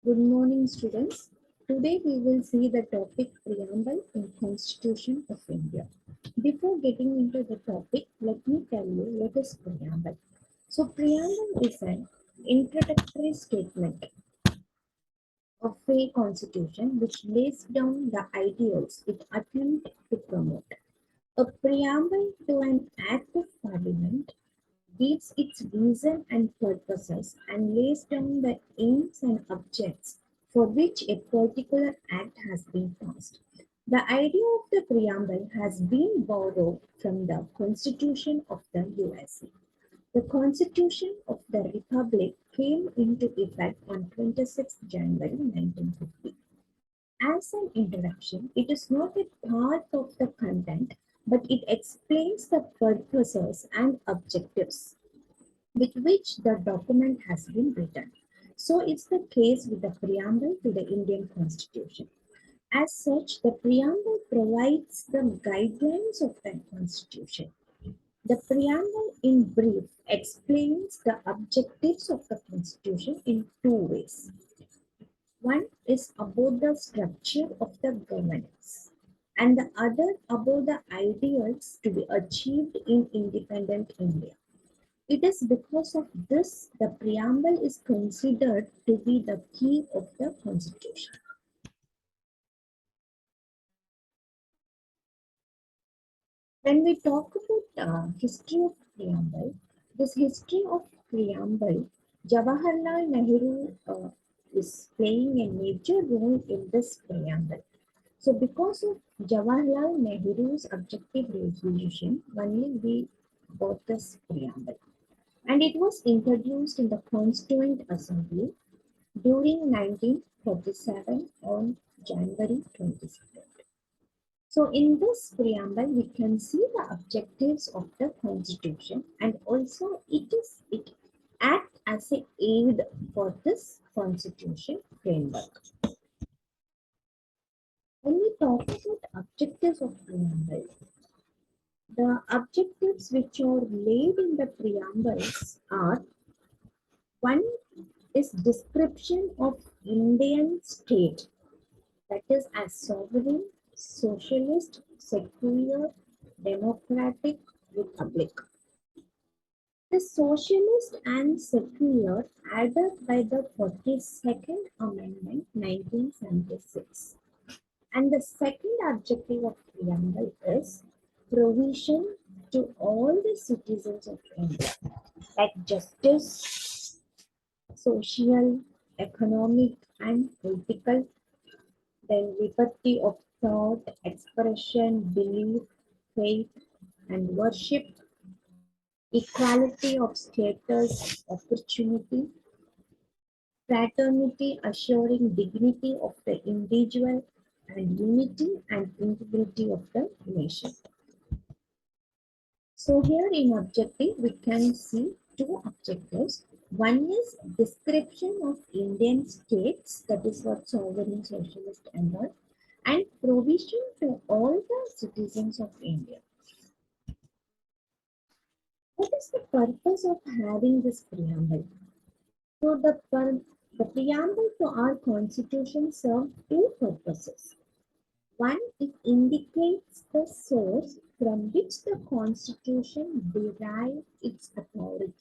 Good morning, students. Today we will see the topic Preamble in Constitution of India. Before getting into the topic, let me tell you what is Preamble. So, Preamble is an introductory statement of a constitution which lays down the ideals it attempts to promote. A preamble to an act of parliament gives its reason and purposes and lays down the aims and objects for which a particular act has been passed. The idea of the preamble has been borrowed from the Constitution of the USA. The Constitution of the Republic came into effect on 26 January 1950. As an introduction, it is not a part of the content, but it explains the purposes and objectives with which the document has been written. So it's the case with the preamble to the Indian Constitution. As such, the preamble provides the guidelines of the Constitution. The preamble, in brief, explains the objectives of the Constitution in two ways. One is about the structure of the governance, and the other about the ideals to be achieved in independent India. It is because of this the preamble is considered to be the key of the constitution. When we talk about history of preamble, this history of preamble, Jawaharlal Nehru is playing a major role in this preamble. So because of Jawaharlal Nehru's objective resolution, only we got this preamble. And it was introduced in the Constituent Assembly during 1947 on January 22nd. So in this preamble, we can see the objectives of the Constitution, and also it acts as a aid for this Constitution framework. When we talk about objectives of preamble, the objectives which are laid in the preambles are: one is description of Indian state, that is as sovereign, socialist, secular, democratic republic. The socialist and secular added by the 42nd Amendment 1976. And the second objective of preamble is provision to all the citizens of India, like justice, social, economic, and political, then liberty of thought, expression, belief, faith, and worship, equality of status, opportunity, fraternity, assuring dignity of the individual, and unity and integrity of the nation. So here in objective, we can see two objectives. One is description of Indian states, that is what sovereign, socialist and all, and provision to all the citizens of India. What is the purpose of having this preamble? So the preamble to our constitution serves two purposes. One, it indicates the source from which the constitution derives its authority.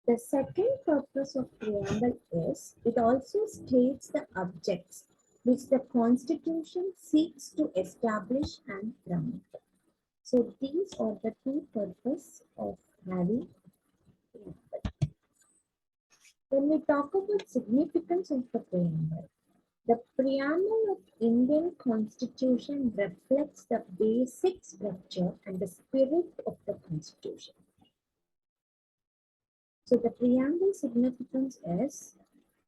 The second purpose of preamble is it also states the objects which the constitution seeks to establish and promote. So these are the two purposes of having preamble. When we talk about significance of the preamble of Indian Constitution reflects the basic structure and the spirit of the Constitution. So the preamble significance is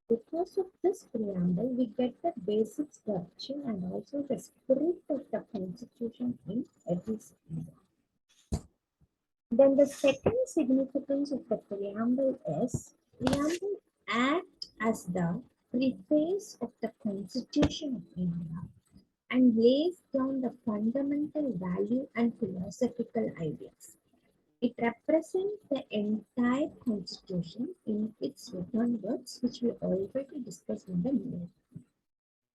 because of this preamble, we get the basic structure and also the spirit of the Constitution in every single. Then the second significance of the preamble is preamble act as the preface of the Constitution of India and lays down the fundamental value and philosophical ideas. It represents the entire Constitution, its written words, which we already discussed in the beginning.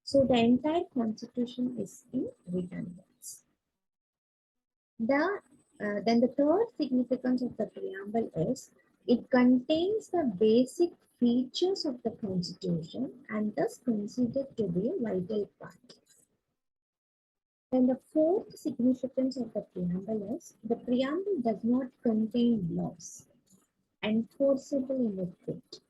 So the entire constitution is in written words. Then the third significance of the preamble is it contains the basic features of the constitution and thus considered to be a vital part. Then the fourth significance of the preamble is the preamble does not contain laws enforceable in effect,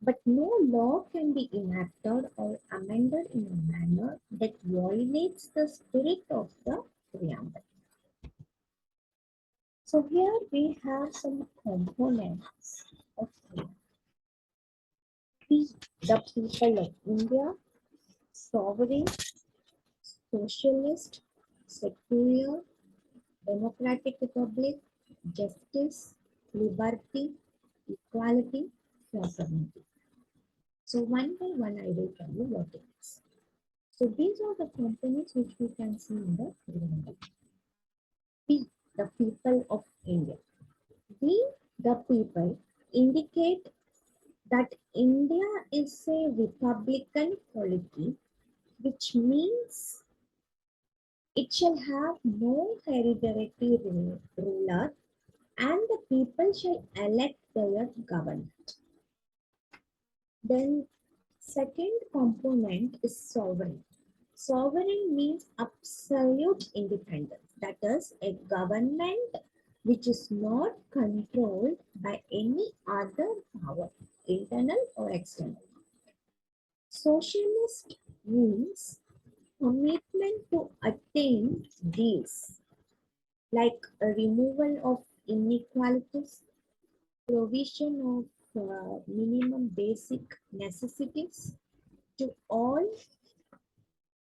but no law can be enacted or amended in a manner that violates the spirit of the preamble. So here we have some components of freedom. We, the people of India, sovereign, socialist, secular, democratic republic, justice, liberty, equality, fraternity. So one by one I will tell you what it is. So these are the components which we can see in the preamble. We, the people of India. We, the people, indicate that India is a republican polity, which means it shall have no hereditary ruler and the people shall elect their government. Then second component is sovereign. Sovereign means absolute independence. That is a government which is not controlled by any other power, internal or external. Socialist means commitment to attain these, like a removal of inequalities, provision of minimum basic necessities to all,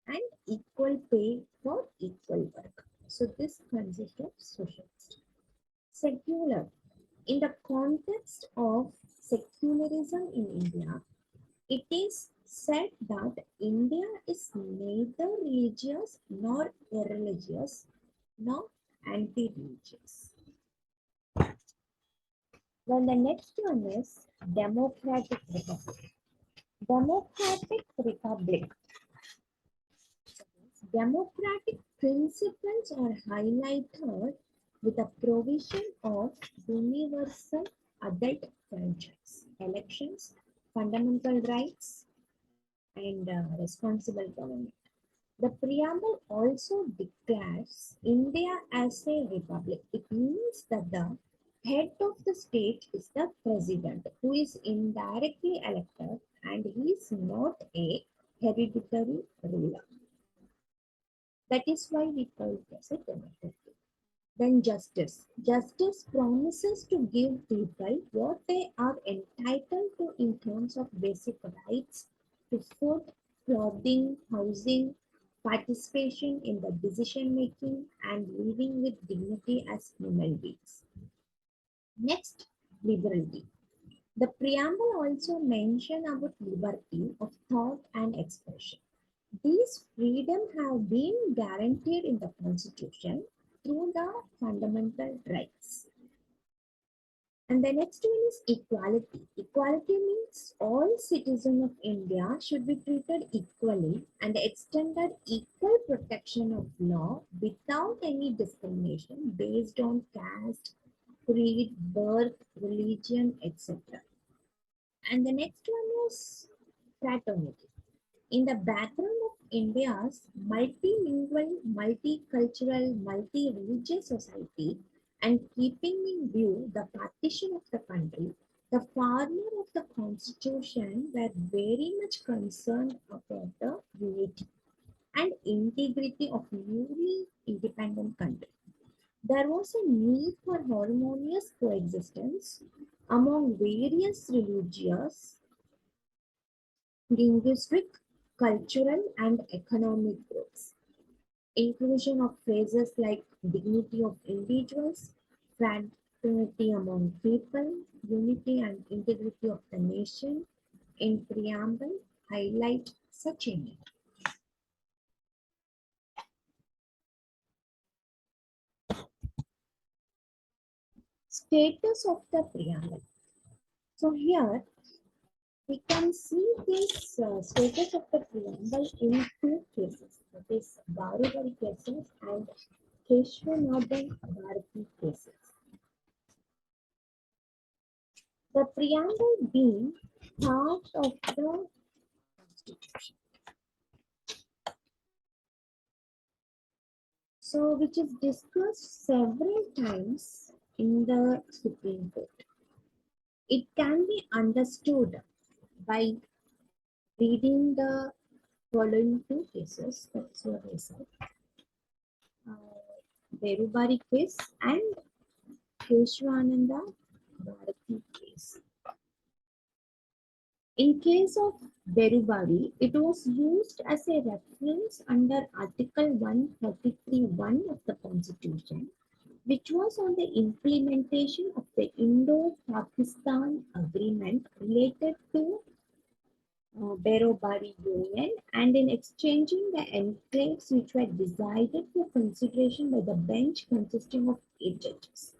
and equal pay for equal work. So this consists of socialist. Secular. In the context of secularism in India, it is said that India is neither religious nor irreligious nor anti-religious. Then the next one is democratic republic. Democratic republic. Democratic principles are highlighted with the provision of universal adult franchise, elections, fundamental rights, and responsible government. The preamble also declares India as a republic. It means that the head of the state is the president, who is indirectly elected and he is not a hereditary ruler. That is why we call it as a democracy. Then justice. Justice promises to give people what they are entitled to in terms of basic rights to food, clothing, housing, participation in the decision making, and living with dignity as human beings. Next, liberty. The preamble also mentions about liberty of thought and expression. These freedoms have been guaranteed in the Constitution through the fundamental rights. And the next one is equality. Equality means all citizens of India should be treated equally and extended equal protection of law without any discrimination based on caste, creed, birth, religion, etc. And the next one is fraternity. In the background of India's multilingual, multicultural, multi-religious society, and keeping in view the partition of the country, the farmer of the constitution were very much concerned about the unity and integrity of newly independent country. There was a need for harmonious coexistence among various religious, linguistic, cultural, and economic groups. Inclusion of phrases like dignity of individuals, fraternity among people, unity and integrity of the nation in preamble highlight such a need. Status of the preamble. So here We can see this status of the preamble in two cases, that is Barubari cases and Keshwanathan Bharati cases. The preamble being part of the Constitution. So, which is discussed several times in the Supreme Court. It can be understood by reading the following two cases. That's what I said. Berubari case and Keshwananda Bharati case. In case of Berubari, it was used as a reference under Article 133(1) of the Constitution, which was on the implementation of the Indo-Pakistan Agreement related to Berubari Union and in exchanging the enclaves which were decided for consideration by the bench consisting of 8 judges.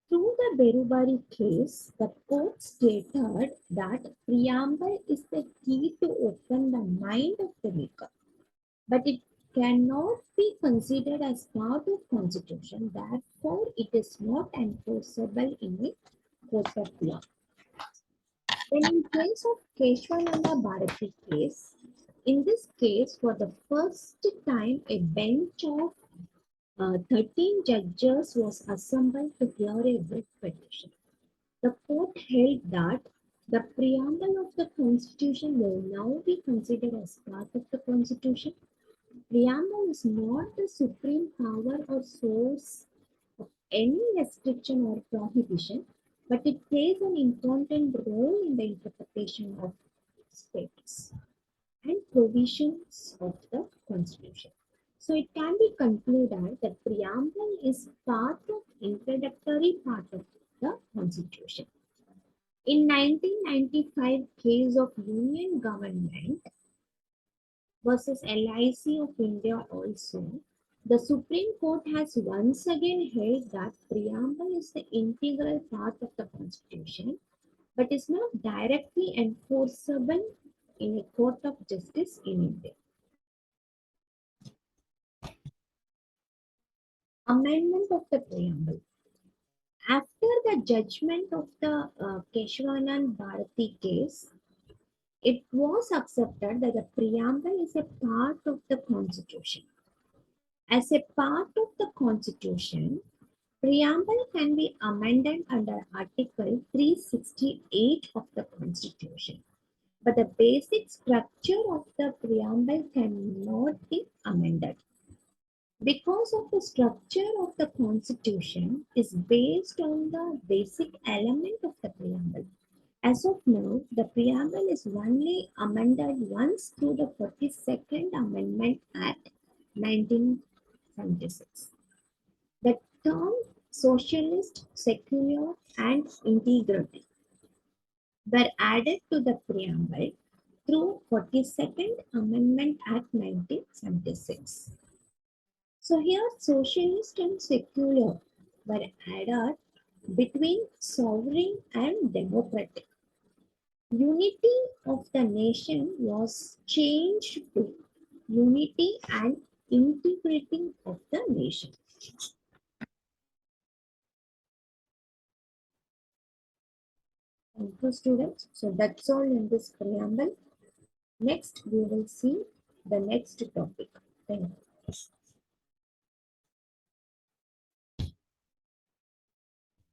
Through the Berubari case, the court stated that preamble is the key to open the mind of the maker, but it cannot be considered as part of constitution. Therefore, it is not enforceable in a court of law. Then, in case of Keshwananda Bharati case, in this case, for the first time, a bench of 13 judges was assembled to hear a writ petition. The court held that the preamble of the Constitution will now be considered as part of the Constitution. Preamble is not the supreme power or source of any restriction or prohibition, but it plays an important role in the interpretation of states and provisions of the Constitution. So it can be concluded that preamble is part of introductory part of the Constitution. In 1995 case of Union Government versus LIC of India also, the Supreme Court has once again held that preamble is the integral part of the Constitution, but is not directly enforceable in a court of justice in India. Amendment of the preamble. After the judgment of the Keshwanand Bharati case, it was accepted that the preamble is a part of the Constitution. As a part of the Constitution, preamble can be amended under Article 368 of the Constitution. But the basic structure of the preamble cannot be amended. Because of the structure of the Constitution is based on the basic element of the preamble. As of now, the preamble is only amended once through the 42nd Amendment Act 1976. The term socialist, secular, and integrity were added to the preamble through 42nd Amendment Act 1976. So here socialist and secular were added between sovereign and democratic. Unity of the nation was changed to unity and integrity of the nation. Thank you, students. So that's all in this preamble. Next, we will see the next topic. Thank you.